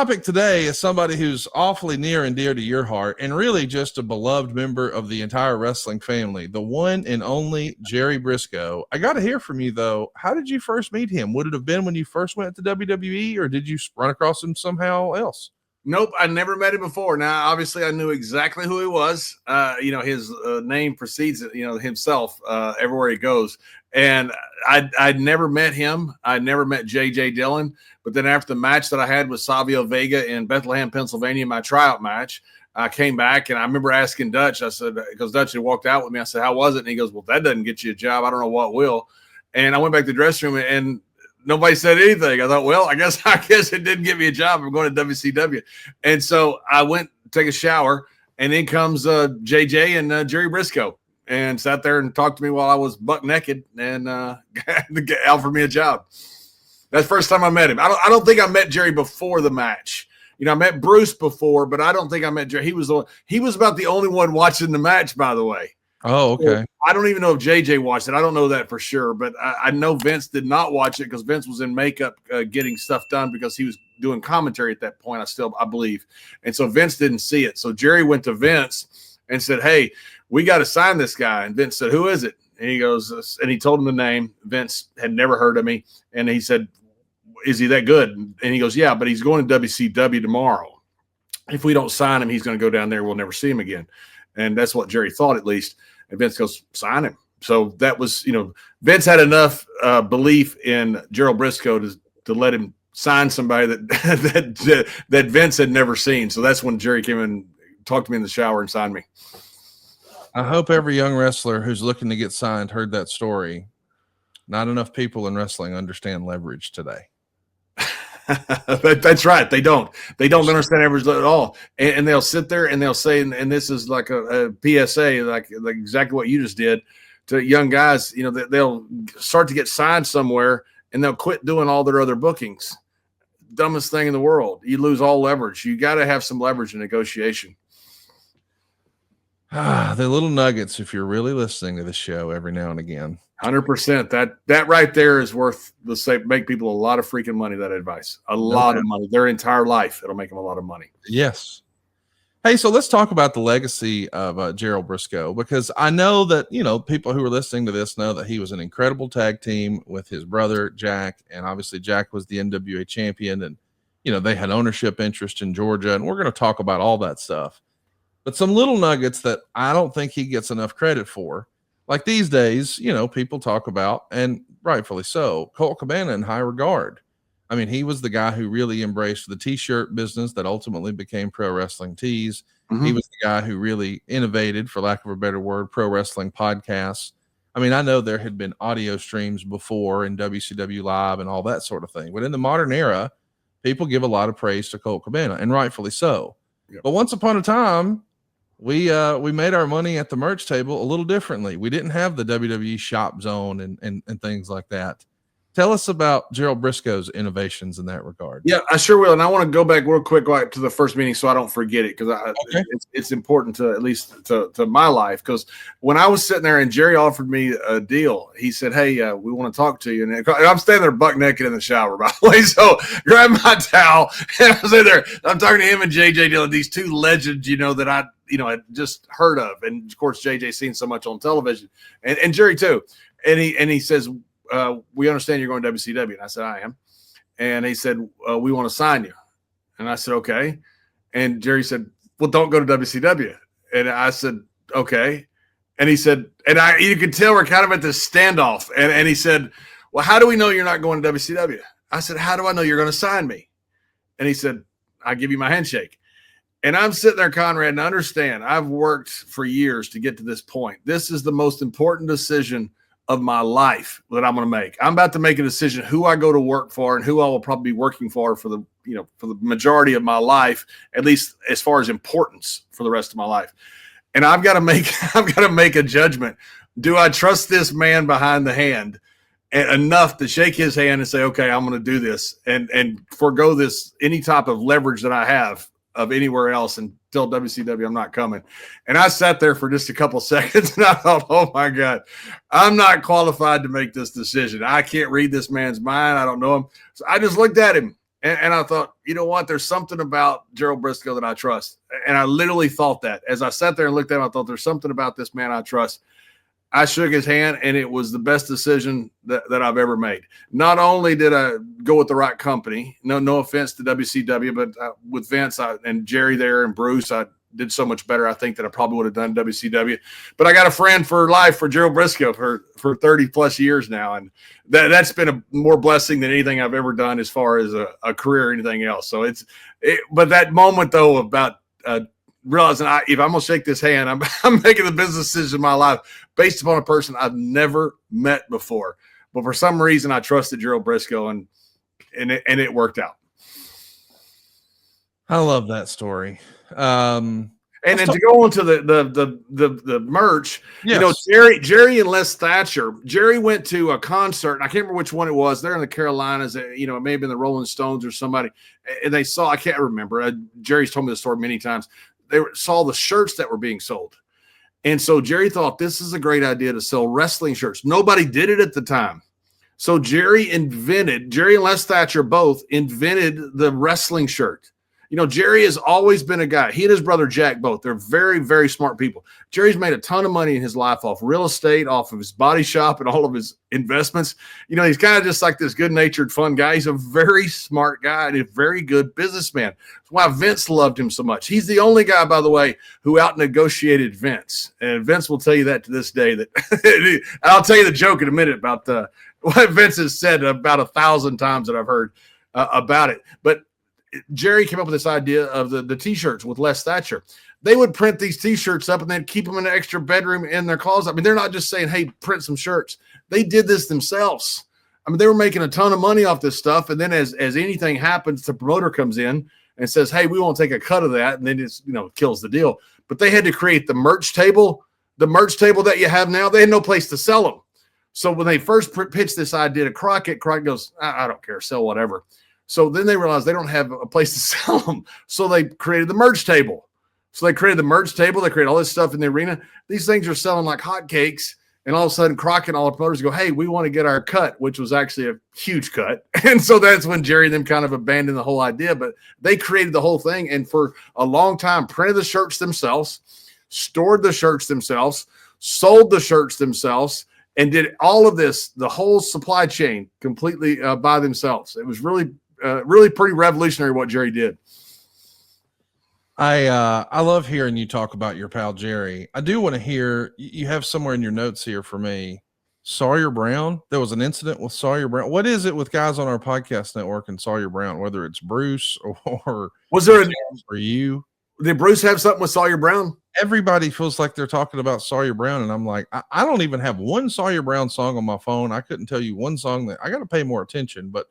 Topic today is somebody who's awfully near and dear to your heart and really just a beloved member of the entire wrestling family, the one and only Jerry Brisco. I got to hear from you, though. How did you first meet him? Would it have been when you first went to WWE, or did you run across him somehow else? Nope, I never met him before. Now, obviously, I knew exactly who he was. His name precedes, himself everywhere he goes. And I'd never met him. I'd never met J.J. Dillon. But then after the match that I had with Savio Vega in Bethlehem, Pennsylvania, my tryout match, I came back and I remember asking Dutch. I said, because Dutch had walked out with me, I said, how was it? And he goes, well, that doesn't get you a job. I don't know what will. And I went back to the dressing room and nobody said anything. I thought, well, I guess it didn't get me a job. I'm going to WCW. And so I went to take a shower, and in comes JJ and Jerry Brisco, and sat there and talked to me while I was buck naked and offered me a job. That's the first time I met him. I don't think I met Jerry before the match. I met Bruce before, but I don't think I met Jerry. He was about the only one watching the match, by the way. Oh, okay. So I don't even know if JJ watched it. I don't know that for sure, but I know Vince did not watch it because Vince was in makeup getting stuff done because he was doing commentary at that point, I believe. And so Vince didn't see it. So Jerry went to Vince and said, hey, we got to sign this guy. And Vince said, who is it? And he goes, and he told him the name. Vince had never heard of me. And he said, is he that good? And he goes, yeah, but he's going to WCW tomorrow. If we don't sign him, he's going to go down there. We'll never see him again. And that's what Jerry thought, at least. And Vince goes, sign him. So that was, Vince had enough belief in Gerald Brisco to let him sign somebody that Vince had never seen. So that's when Jerry came in, talked to me in the shower, and signed me. I hope every young wrestler who's looking to get signed heard that story. Not enough people in wrestling understand leverage today. That's right. They don't understand leverage at all. And they'll sit there and they'll say, and this is like a PSA, like exactly what you just did to young guys, they'll start to get signed somewhere and they'll quit doing all their other bookings. Dumbest thing in the world. You lose all leverage. You got to have some leverage in negotiation. The little nuggets, if you're really listening to the show every now and again. 100%. That right there is worth make people a lot of freaking money. That advice, a lot of money, their entire life. It'll make them a lot of money. Yes. Hey, so let's talk about the legacy of Gerald Brisco, because I know that, people who are listening to this know that he was an incredible tag team with his brother, Jack. And obviously Jack was the NWA champion, and, they had ownership interest in Georgia, and we're going to talk about all that stuff. But some little nuggets that I don't think he gets enough credit for. Like these days, people talk about, and rightfully so, Colt Cabana in high regard. I mean, he was the guy who really embraced the T-shirt business that ultimately became Pro Wrestling Tees. Mm-hmm. He was the guy who really innovated, for lack of a better word, pro wrestling podcasts. I mean, I know there had been audio streams before in WCW Live and all that sort of thing. But in the modern era, people give a lot of praise to Colt Cabana, and rightfully so. Yep. But once upon a time, we made our money at the merch table a little differently. We didn't have the WWE shop zone and things like that. Tell us about Gerald Brisco's innovations in that regard. Yeah, I sure will. And I want to go back real quick to the first meeting so I don't forget it, because it's important to at least to my life. Because when I was sitting there and Jerry offered me a deal, he said, hey, we want to talk to you. And I'm standing there buck naked in the shower, by the way. So grab my towel. And I was in there. I'm talking to him and J.J. Dillon, these two legends, that I had just heard of. And, of course, J.J. seen so much on television. And Jerry, too. And he says, we understand you're going to WCW. And I said, I am. And he said, we want to sign you. And I said, okay. And Jerry said, well, don't go to WCW. And I said, okay. And he said, you could tell we're kind of at this standoff. And he said, well, how do we know you're not going to WCW? I said, how do I know you're going to sign me? And he said, I'll give you my handshake. And I'm sitting there, Conrad, and understand, I've worked for years to get to this point. This is the most important decision of my life that I'm going to make. I'm about to make a decision who I go to work for and who I will probably be working for the majority of my life, at least as far as importance for the rest of my life. And I've got to make a judgment. Do I trust this man behind the hand enough to shake his hand and say, okay, I'm going to do this and forego this, any type of leverage that I have of anywhere else, and tell WCW I'm not coming. And I sat there for just a couple seconds and I thought, oh my God, I'm not qualified to make this decision. I can't read this man's mind. I don't know him. So I just looked at him And I thought, you know what? There's something about Gerald Brisco that I trust. And I literally thought that. As I sat there and looked at him, I thought there's something about this man I trust. I shook his hand, and it was the best decision that I've ever made. Not only did I go with the right company, no offense to WCW, but with Vince and Jerry there and Bruce, I did so much better, I think, that I probably would have done WCW. But I got a friend for life for Gerald Brisco for 30-plus years now, and that's been a more blessing than anything I've ever done as far as a career or anything else. So but that moment, though, about realizing if I'm going to shake this hand, I'm making the business decision of my life based upon a person I've never met before. But for some reason, I trusted Gerald Brisco, and it worked out. I love that story. And then to go on to the merch, yes. Jerry and Les Thatcher. Jerry went to a concert, and I can't remember which one it was. They're in the Carolinas. It may have been the Rolling Stones or somebody, and they saw. I can't remember. Jerry's told me the story many times. They saw the shirts that were being sold. And so Jerry thought this is a great idea to sell wrestling shirts. Nobody did it at the time. So Jerry and Les Thatcher both invented the wrestling shirt. Jerry has always been a guy. He and his brother Jack both. They're very, very smart people. Jerry's made a ton of money in his life off real estate, off of his body shop, and all of his investments. He's kind of just like this good-natured, fun guy. He's a very smart guy and a very good businessman. That's why Vince loved him so much. He's the only guy, by the way, who out-negotiated Vince. And Vince will tell you that to this day. That I'll tell you the joke in a minute about what Vince has said about 1,000 times that I've heard about it. But Jerry came up with this idea of the T-shirts with Les Thatcher. They would print these T-shirts up and then keep them in an extra bedroom in their closet. I mean, they're not just saying, hey, print some shirts. They did this themselves. I mean, they were making a ton of money off this stuff. And then as anything happens, the promoter comes in and says, hey, we won't take a cut of that. And then it's, kills the deal. But they had to create the merch table. The merch table that you have now, they had no place to sell them. So when they first pitched this idea to Crockett goes, I don't care, sell whatever. So then they realized they don't have a place to sell them. So they created the merch table. They created all this stuff in the arena. These things are selling like hotcakes. And all of a sudden, Crockett and all the promoters go, hey, we want to get our cut, which was actually a huge cut. And so that's when Jerry and them kind of abandoned the whole idea. But they created the whole thing. And for a long time, printed the shirts themselves, stored the shirts themselves, sold the shirts themselves, and did all of this, the whole supply chain completely by themselves. It was really pretty revolutionary what Jerry did. I love hearing you talk about your pal Jerry. I do want to hear, you have somewhere in your notes here for me, Sawyer Brown. There was an incident with Sawyer Brown. What is it with guys on our podcast network and Sawyer Brown, whether it's Bruce or was there for you? Did Bruce have something with Sawyer Brown? Everybody feels like they're talking about Sawyer Brown, and I'm like, I don't even have one Sawyer Brown song on my phone. I couldn't tell you one song that I got to pay more attention, but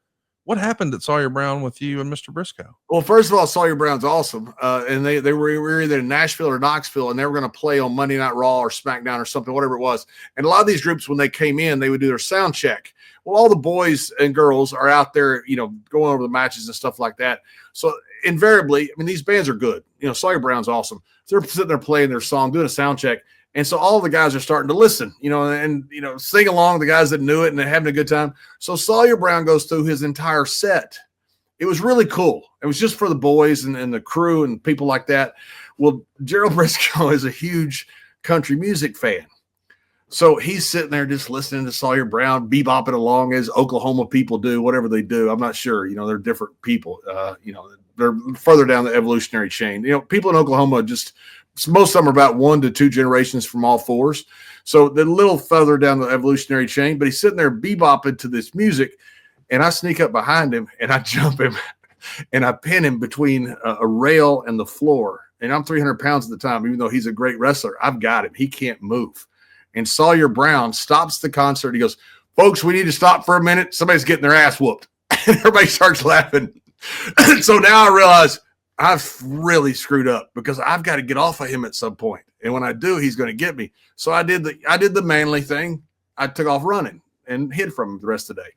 what happened at Sawyer Brown with you and Mr. Brisco? Well, first of all, Sawyer Brown's awesome. And they were either in Nashville or Knoxville, and they were going to play on Monday Night Raw or SmackDown or something, whatever it was. And a lot of these groups, when they came in, they would do their sound check. Well, all the boys and girls are out there, going over the matches and stuff like that. So invariably, I mean, these bands are good. Sawyer Brown's awesome. So they're sitting there playing their song, doing a sound check. And so all the guys are starting to listen, and sing along, the guys that knew it and they're having a good time. So Sawyer Brown goes through his entire set. It was really cool. It was just for the boys and the crew and people like that. Well, Gerald Brisco is a huge country music fan. So he's sitting there just listening to Sawyer Brown, bebopping along as Oklahoma people do, whatever they do. I'm not sure. They're different people. They're further down the evolutionary chain. People in Oklahoma most of them are about 1 to 2 generations from all fours. So they're a little further down the evolutionary chain, but he's sitting there bebopping to this music. And I sneak up behind him and I jump him and I pin him between a rail and the floor. And I'm 300 pounds at the time, even though he's a great wrestler. I've got him. He can't move. And Sawyer Brown stops the concert. He goes, folks, we need to stop for a minute. Somebody's getting their ass whooped. And everybody starts laughing. So now I realize I've really screwed up because I've got to get off of him at some point. And when I do, he's going to get me. So I did the manly thing. I took off running and hid from him the rest of the day.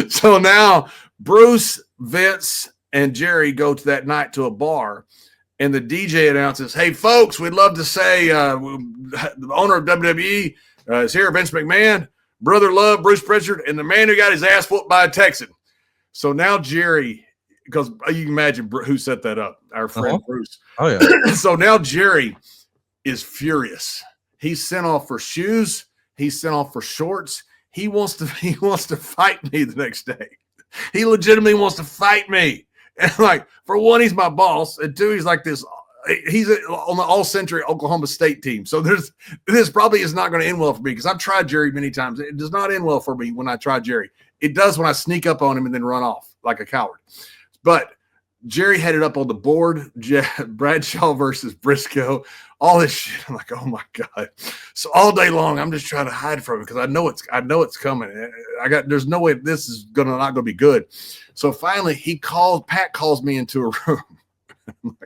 So now Bruce, Vince, and Jerry go to that night to a bar, and the DJ announces, hey, folks, we'd love to say the owner of WWE is here, Vince McMahon. Brother Love, Bruce Prichard, and the man who got his ass whooped by a Texan. So now Jerry, because you can imagine who set that up, our friend Bruce. Oh, yeah. So now Jerry is furious. He's sent off for shoes. He's sent off for shorts. He wants to fight me the next day. He legitimately wants to fight me. And like, for one, he's my boss. And two, he's like this. He's on the all-century Oklahoma State team. So this probably is not going to end well for me because I've tried Jerry many times. It does not end well for me when I try Jerry. It does when I sneak up on him and then run off like a coward. But Jerry had it up on the board, Bradshaw versus Brisco, all this shit. I'm like, oh my God. So all day long, I'm just trying to hide from it because I know it's coming. There's no way this is not going to be good. So finally Pat calls me into a room.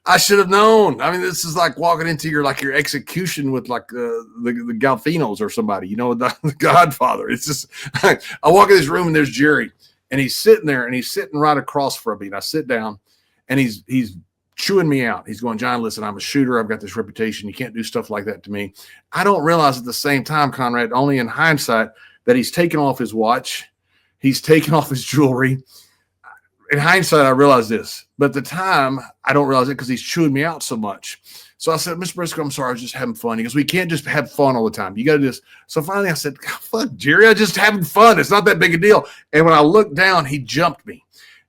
I should have known. I mean, this is like walking into your execution with like the Galfinos or somebody, the Godfather. It's just, I walk in this room and there's Jerry. And he's sitting there, and he's sitting right across from me. And I sit down, and he's chewing me out. He's going, John, listen, I'm a shooter. I've got this reputation. You can't do stuff like that to me. I don't realize at the same time, Conrad, only in hindsight, that he's taken off his watch. He's taken off his jewelry. In hindsight, I realize this. But at the time, I don't realize it because he's chewing me out so much. So I said, Mr. Brisco, I'm sorry. I was just having fun. He goes, we can't just have fun all the time. You got to just. So finally I said, fuck, Jerry, I'm just having fun. It's not that big a deal. And when I looked down, he jumped me.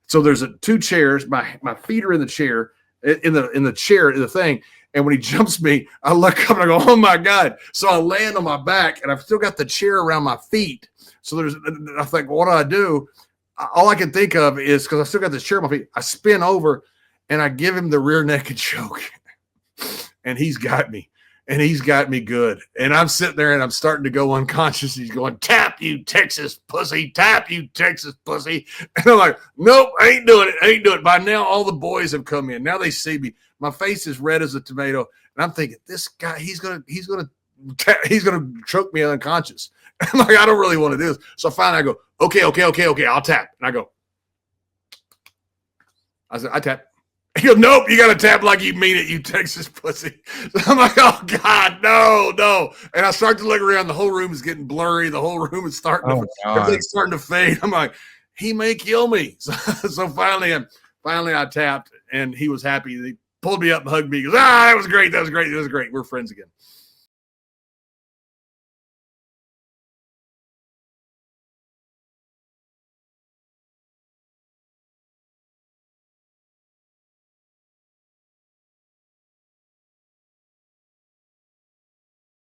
So there's two chairs. My feet are in the chair, in the thing. And when he jumps me, I look up and I go, oh my God. So I land on my back and I've still got the chair around my feet. So I think, well, what do I do? All I can think of is, because I still got this chair on my feet, I spin over and I give him the rear naked choke. And he's got me. And he's got me good. And I'm sitting there and I'm starting to go unconscious. He's going, tap, you Texas pussy. Tap, you Texas pussy. And I'm like, nope, I ain't doing it. By now, all the boys have come in. Now they see me. My face is red as a tomato. And I'm thinking, this guy, he's gonna choke me unconscious. I'm like, I don't really want to do this. So finally I go, okay, I'll tap. And I go, I said, I tap. He goes, nope, you got to tap like you mean it, you Texas pussy. So I'm like, oh, God, no. And I start to look around. The whole room is getting blurry. The whole room is everything's starting to fade. I'm like, he may kill me. So finally I tapped, and he was happy. He pulled me up and hugged me. He goes, that was great. We're friends again.